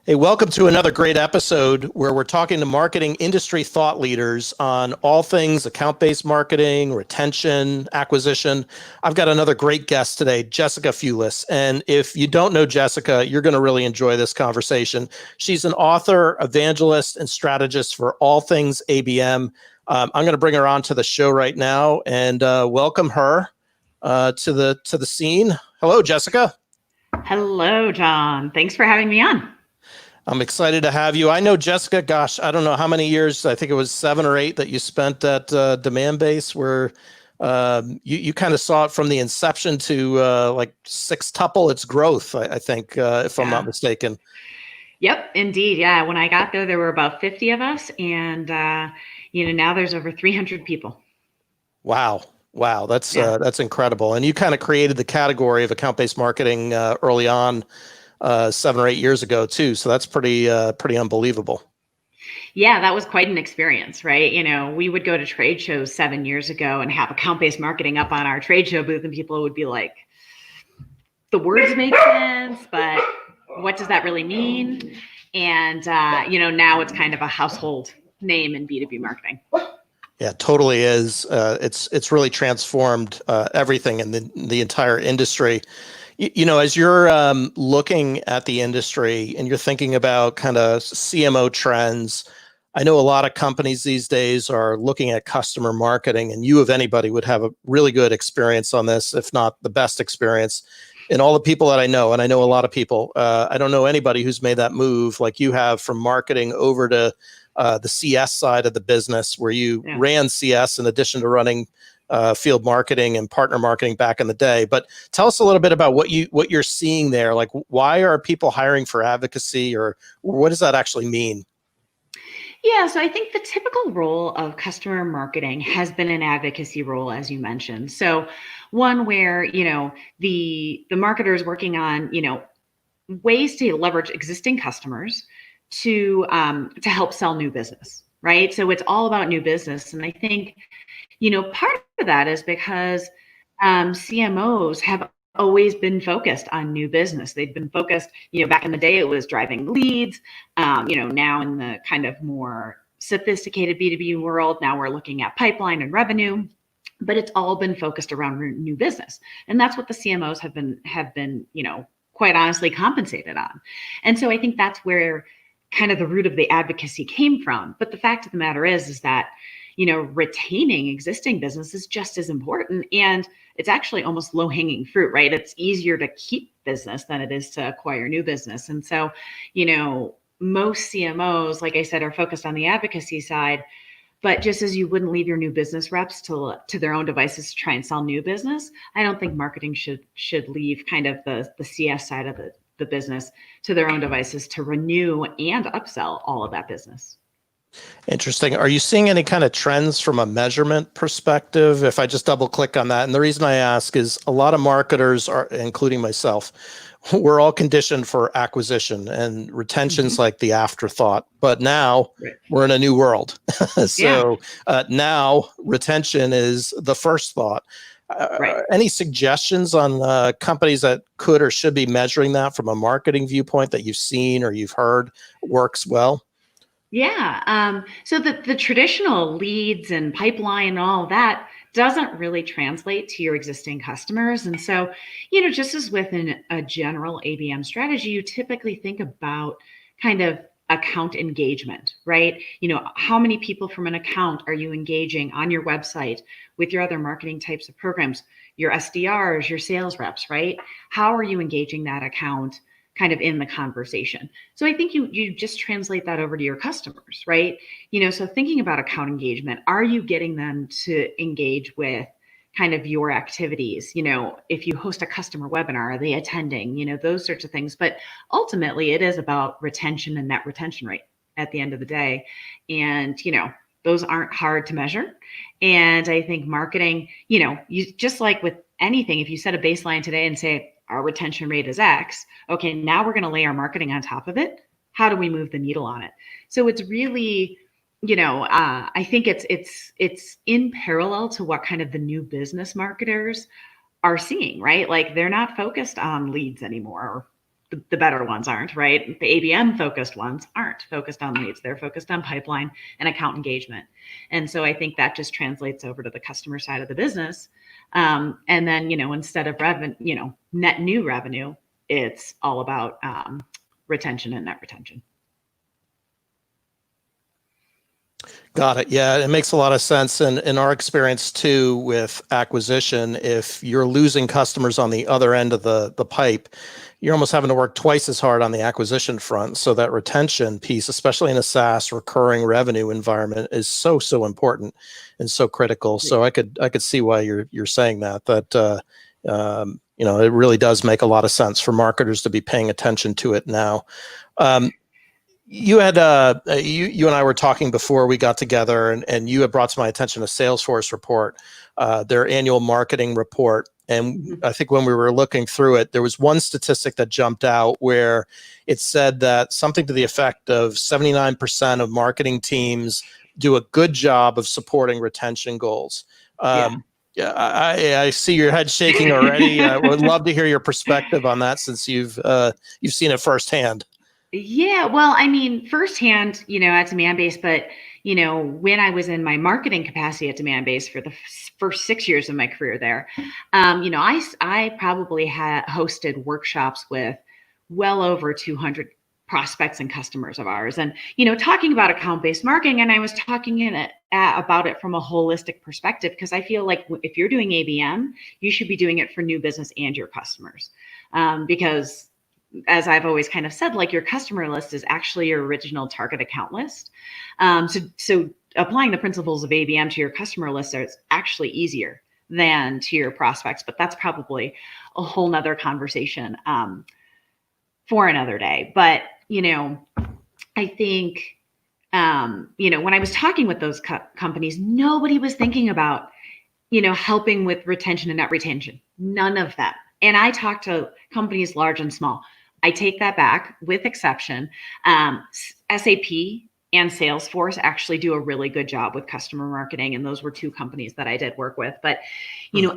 Hey, welcome to another great episode where we're talking to marketing industry thought leaders on all things account-based marketing, retention, acquisition. I've got another great guest today, Jessica Fulis. And if you don't know Jessica, you're going to really enjoy this conversation. She's an author, evangelist, and strategist for all things ABM. I'm going to bring her on to the show right now and welcome her to the scene. Hello, Jessica. Hello, John. Thanks for having me on. I'm excited to have you. I know Jessica, gosh, I don't know how many years, I think it was 7 or 8 that you spent at Demandbase, where you kind of saw it from the inception to like sextuple its growth, I think, if I'm not mistaken. Yep, indeed. Yeah, when I got there were about 50 of us, and now there's over 300 people. Wow. That's incredible. And you kind of created the category of account-based marketing early on, 7 or 8 years ago too. So that's pretty unbelievable. Yeah, that was quite an experience, right? We would go to trade shows 7 years ago and have account-based marketing up on our trade show booth, and people would be like, the words make sense, but what does that really mean? And now it's kind of a household name in B2B marketing. Yeah, totally is. It's really transformed everything in the entire industry. As you're looking at the industry and you're thinking about kind of CMO trends, I know a lot of companies these days are looking at customer marketing, and you, of anybody, would have a really good experience on this, if not the best experience. And all the people that I know, and I know a lot of people, I don't know anybody who's made that move like you have from marketing over to the CS side of the business, where you ran CS in addition to running field marketing and partner marketing back in the day. But tell us a little bit about what you're seeing there. Like, why are people hiring for advocacy, or what does that actually mean? Yeah, so I think the typical role of customer marketing has been an advocacy role, as you mentioned. So one where, the marketer is working on, ways to leverage existing customers to help sell new business, right? So it's all about new business. And I think, part of that is because CMOs have always been focused on new business. They've been focused, back in the day, it was driving leads. Now in the kind of more sophisticated B2B world, now we're looking at pipeline and revenue, but it's all been focused around new business. And that's what the CMOs have been, quite honestly compensated on. And so I think that's where kind of the root of the advocacy came from. But the fact of the matter is that, retaining existing business is just as important. And it's actually almost low-hanging fruit, right? It's easier to keep business than it is to acquire new business. And so, most CMOs, like I said, are focused on the advocacy side. But just as you wouldn't leave your new business reps to their own devices to try and sell new business, I don't think marketing should leave kind of the CS side of the business to their own devices to renew and upsell all of that business. Interesting. Are you seeing any kind of trends from a measurement perspective? If I just double click on that, and the reason I ask is a lot of marketers are, including myself, we're all conditioned for acquisition, and retention's like the afterthought. But now we're in a new world. So now retention is the first thought. Any suggestions on companies that could or should be measuring that from a marketing viewpoint that you've seen or you've heard works well? Yeah. So the traditional leads and pipeline and all of that doesn't really translate to your existing customers. And so, just as within a general ABM strategy, you typically think about kind of account engagement, right? How many people from an account are you engaging on your website with your other marketing types of programs, your SDRs, your sales reps, right? How are you engaging that account kind of in the conversation? So I think you just translate that over to your customers, right? So thinking about account engagement, are you getting them to engage with kind of your activities? If you host a customer webinar, are they attending? Those sorts of things. But ultimately, it is about retention and net retention rate at the end of the day. And, those aren't hard to measure. And I think marketing, you just like with anything, if you set a baseline today and say, our retention rate is X. Okay, now we're going to lay our marketing on top of it. How do we move the needle on it? So it's really, I think it's in parallel to what kind of the new business marketers are seeing, right? Like they're not focused on leads anymore, the better ones aren't, right? The ABM focused ones aren't focused on leads. They're focused on pipeline and account engagement. And so I think that just translates over to the customer side of the business. And then, instead of revenue, net new revenue, it's all about retention and net retention. Got it. Yeah, it makes a lot of sense. And in our experience too with acquisition, if you're losing customers on the other end of the pipe, you're almost having to work twice as hard on the acquisition front. So that retention piece, especially in a SaaS recurring revenue environment, is so important and so critical. So I could see why you're saying that it really does make a lot of sense for marketers to be paying attention to it now. You had you and I were talking before we got together, and you had brought to my attention a Salesforce report, their annual marketing report. And I think when we were looking through it, there was one statistic that jumped out where it said that something to the effect of 79% of marketing teams do a good job of supporting retention goals. Yeah, I see your head shaking already. I would love to hear your perspective on that, since you've seen it firsthand. Yeah, well, I mean, firsthand, at Demandbase, but when I was in my marketing capacity at Demandbase for the first 6 years of my career there, I probably hosted workshops with well over 200 prospects and customers of ours, and talking about account-based marketing, and I was talking about it from a holistic perspective, because I feel like if you're doing ABM, you should be doing it for new business and your customers, because as I've always kind of said, like, your customer list is actually your original target account list. So applying the principles of ABM to your customer list is actually easier than to your prospects, but that's probably a whole nother conversation for another day. But, I think, when I was talking with those companies, nobody was thinking about, helping with retention and net retention. None of them. And I talk to companies large and small. I take that back, with exception. SAP and Salesforce actually do a really good job with customer marketing. And those were two companies that I did work with. But,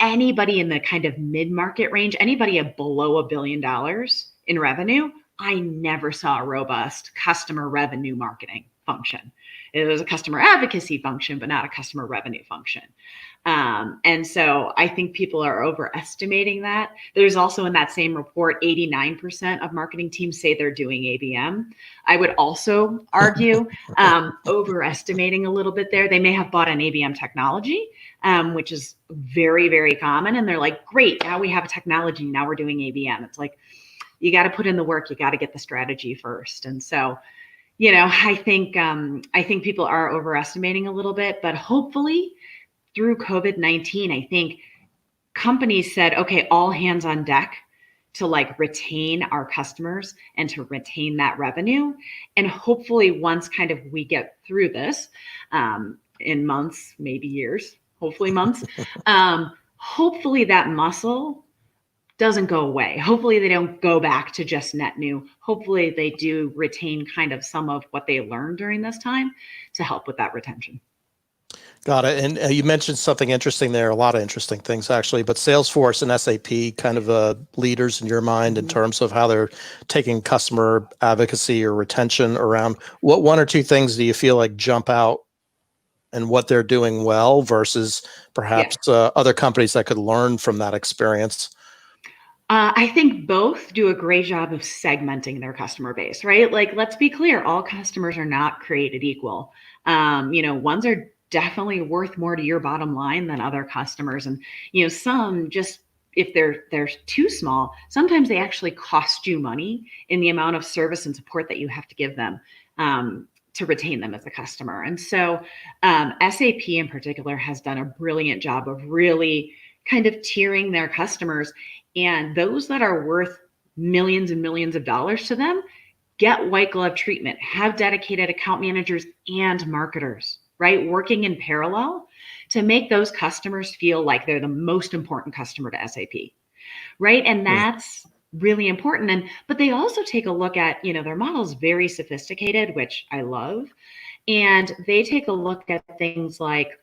anybody in the kind of mid-market range, anybody below $1 billion in revenue, I never saw a robust customer revenue marketing function. It was a customer advocacy function, but not a customer revenue function. And so I think people are overestimating that. There's also, in that same report, 89% of marketing teams say they're doing ABM. I would also argue overestimating a little bit there. They may have bought an ABM technology, which is very, very common. And they're like, great, now we have a technology. Now we're doing ABM. It's like, you got to put in the work. You got to get the strategy first. And so, I think people are overestimating a little bit, but hopefully through COVID-19, I think companies said, okay, all hands on deck to retain our customers and to retain that revenue. And hopefully once kind of we get through this in months, maybe years, hopefully months, hopefully that muscle doesn't go away. Hopefully they don't go back to just net new. Hopefully they do retain kind of some of what they learned during this time to help with that retention. Got it. And you mentioned something interesting there, a lot of interesting things actually, but Salesforce and SAP kind of leaders in your mind in terms of how they're taking customer advocacy or retention around. What one or two things do you feel like jump out and what they're doing well versus perhaps other companies that could learn from that experience? I think both do a great job of segmenting their customer base, right? Like, let's be clear, all customers are not created equal. Ones are definitely worth more to your bottom line than other customers. And, some just, if they're too small, sometimes they actually cost you money in the amount of service and support that you have to give them to retain them as a customer. And so SAP in particular has done a brilliant job of really kind of tiering their customers. And those that are worth millions and millions of dollars to them get white glove treatment, have dedicated account managers and marketers, right? Working in parallel to make those customers feel like they're the most important customer to SAP, right? And that's really important. But they also take a look at, their model is very sophisticated, which I love. And they take a look at things like,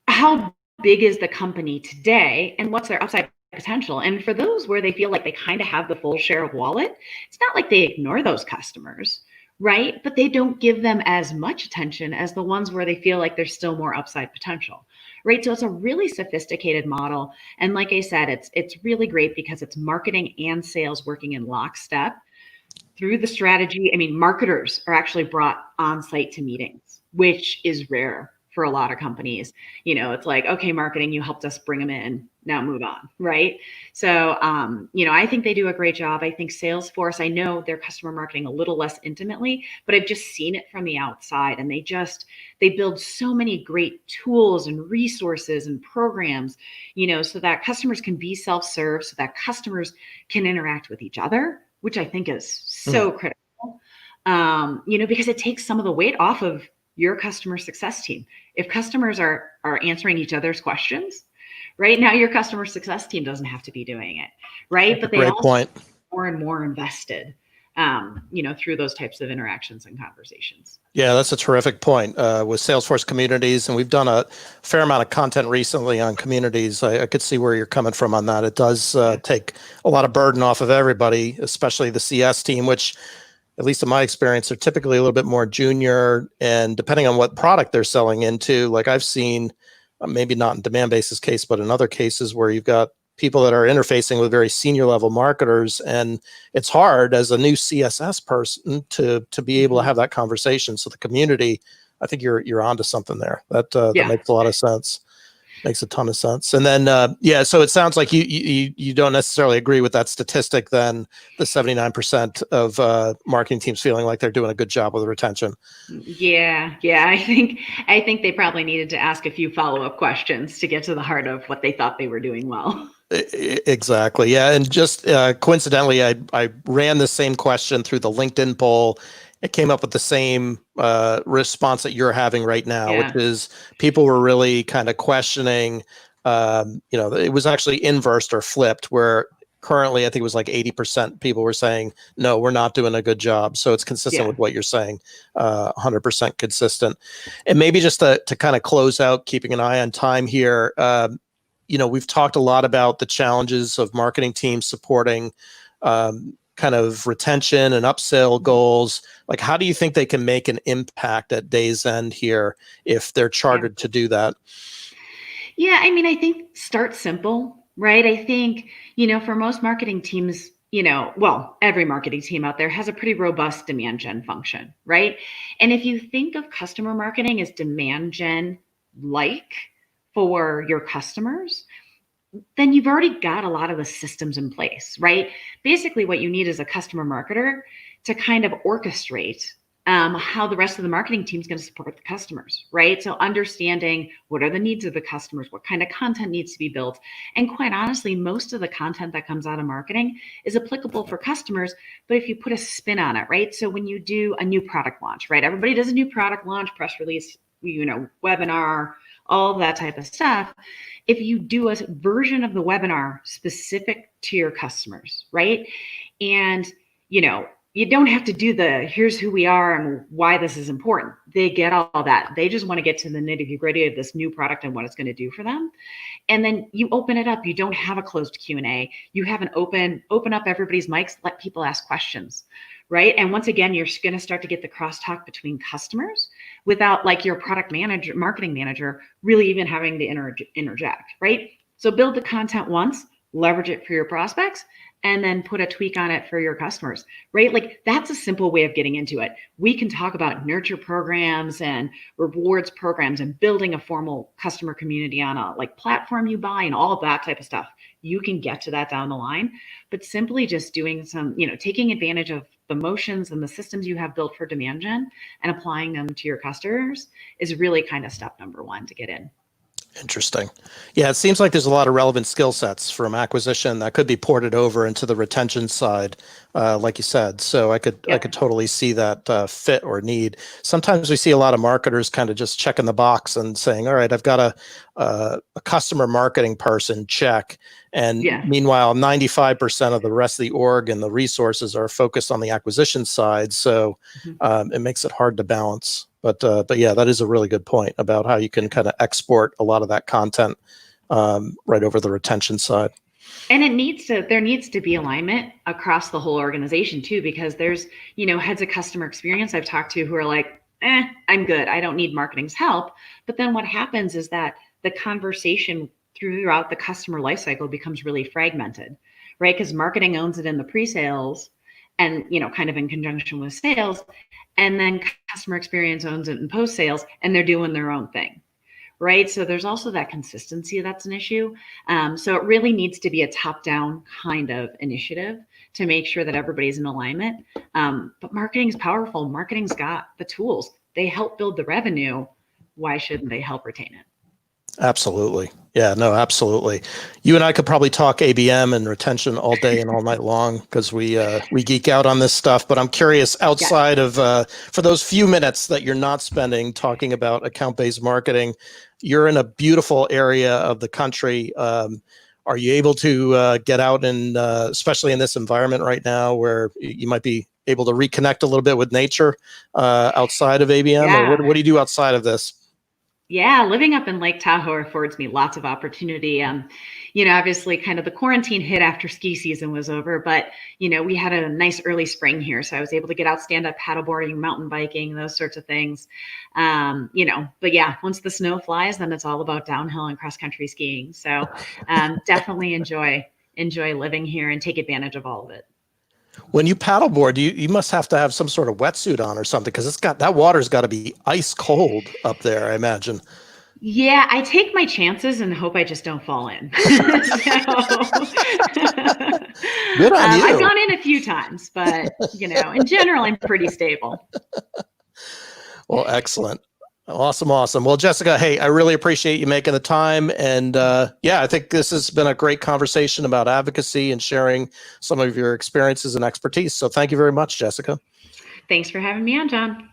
how big is the company today and what's their upside potential. And for those where they feel like they kind of have the full share of wallet, it's not like they ignore those customers, right? But they don't give them as much attention as the ones where they feel like there's still more upside potential, right? So it's a really sophisticated model. And like I said, it's really great because it's marketing and sales working in lockstep through the strategy. I mean, marketers are actually brought on site to meetings, which is rare for a lot of companies. It's like, okay, marketing, you helped us bring them in. Now move on, right? So, I think they do a great job. I think Salesforce, I know their customer marketing a little less intimately, but I've just seen it from the outside, and they build so many great tools and resources and programs, so that customers can be self-serve, so that customers can interact with each other, which I think is so critical, because it takes some of the weight off of your customer success team. If customers are answering each other's questions, right now, your customer success team doesn't have to be doing it, right? But they also are more and more invested, through those types of interactions and conversations. Yeah, that's a terrific point with Salesforce Communities. And we've done a fair amount of content recently on communities. I could see where you're coming from on that. It does take a lot of burden off of everybody, especially the CS team, which, at least in my experience, are typically a little bit more junior. And depending on what product they're selling into, like I've seen, maybe not in Demandbase's case, but in other cases where you've got people that are interfacing with very senior level marketers, and it's hard as a new CSS person to be able to have that conversation. So the community, I think you're onto something there. That makes a lot of sense. Makes a ton of sense. And then, so it sounds like you don't necessarily agree with that statistic, then the 79% of marketing teams feeling like they're doing a good job with retention. Yeah. I think they probably needed to ask a few follow-up questions to get to the heart of what they thought they were doing well. Exactly. Yeah. And just coincidentally, I ran the same question through the LinkedIn poll. It came up with the same response that you're having right now, which is people were really kind of questioning, it was actually inversed or flipped, where currently I think it was like 80% people were saying, no, we're not doing a good job. So it's consistent with what you're saying, 100% consistent. And maybe just to kind of close out, keeping an eye on time here, we've talked a lot about the challenges of marketing teams supporting kind of retention and upsell goals. Like, how do you think they can make an impact at day's end here if they're chartered to do that? Yeah, I mean, I think start simple, right? I think, for most marketing teams, every marketing team out there has a pretty robust demand gen function, right? And if you think of customer marketing as demand gen like for your customers, then you've already got a lot of the systems in place, right? Basically, what you need is a customer marketer to kind of orchestrate how the rest of the marketing team is going to support the customers, right? So understanding what are the needs of the customers, what kind of content needs to be built. And quite honestly, most of the content that comes out of marketing is applicable for customers, but if you put a spin on it, right? So when you do a new product launch, right? Everybody does a new product launch, press release, webinar, all of that type of stuff. If you do a version of the webinar specific to your customers, right? And, you don't have to do here's who we are and why this is important. They get all that. They just want to get to the nitty-gritty of this new product and what it's going to do for them. And then you open it up. You don't have a closed Q&A. You have an open up everybody's mics, let people ask questions, right? And once again, you're going to start to get the crosstalk between customers without like your marketing manager really even having to interject, right? So build the content once, leverage it for your prospects, and then put a tweak on it for your customers, right? Like that's a simple way of getting into it. We can talk about nurture programs and rewards programs and building a formal customer community on a platform you buy and all of that type of stuff. You can get to that down the line, but simply just doing some, taking advantage of the motions and the systems you have built for demand gen and applying them to your customers is really kind of step number one to get in. Interesting. Yeah, it seems like there's a lot of relevant skill sets from acquisition that could be ported over into the retention side, like you said. So I could totally see that fit or need. Sometimes we see a lot of marketers kind of just checking the box and saying, "All right, I've got a customer marketing person, check." And meanwhile, 95% of the rest of the org and the resources are focused on the acquisition side. So it makes it hard to balance. But yeah, that is a really good point about how you can kind of export a lot of that content right over the retention side. And there needs to be alignment across the whole organization too, because there's, heads of customer experience I've talked to who are like, I'm good. I don't need marketing's help. But then what happens is that the conversation throughout the customer lifecycle becomes really fragmented, right? Because marketing owns it in the pre-sales and, kind of in conjunction with sales. And then customer experience owns it in post-sales, and they're doing their own thing. Right. So there's also that consistency that's an issue. So it really needs to be a top-down kind of initiative to make sure that everybody's in alignment. But marketing's powerful. Marketing's got the tools. They help build the revenue. Why shouldn't they help retain it? Absolutely. Yeah, no, absolutely. You and I could probably talk ABM and retention all day and all night long because we geek out on this stuff. But I'm curious, outside of for those few minutes that you're not spending talking about account-based marketing, you're in a beautiful area of the country. Are you able to get out and, especially in this environment right now, where you might be able to reconnect a little bit with nature outside of ABM? Yeah. Or what do you do outside of this? Yeah, living up in Lake Tahoe affords me lots of opportunity. Obviously kind of the quarantine hit after ski season was over, but, we had a nice early spring here. So I was able to get out, stand up paddleboarding, mountain biking, those sorts of things. But yeah, once the snow flies, then it's all about downhill and cross country skiing. So definitely enjoy living here and take advantage of all of it. When you paddleboard, you must have to have some sort of wetsuit on or something, because that water's got to be ice cold up there, I imagine. Yeah, I take my chances and hope I just don't fall in. Good on you. I've gone in a few times, but in general, I'm pretty stable. Well, excellent. Awesome. Well, Jessica, hey, I really appreciate you making the time. And I think this has been a great conversation about advocacy and sharing some of your experiences and expertise. So thank you very much, Jessica. Thanks for having me on, John.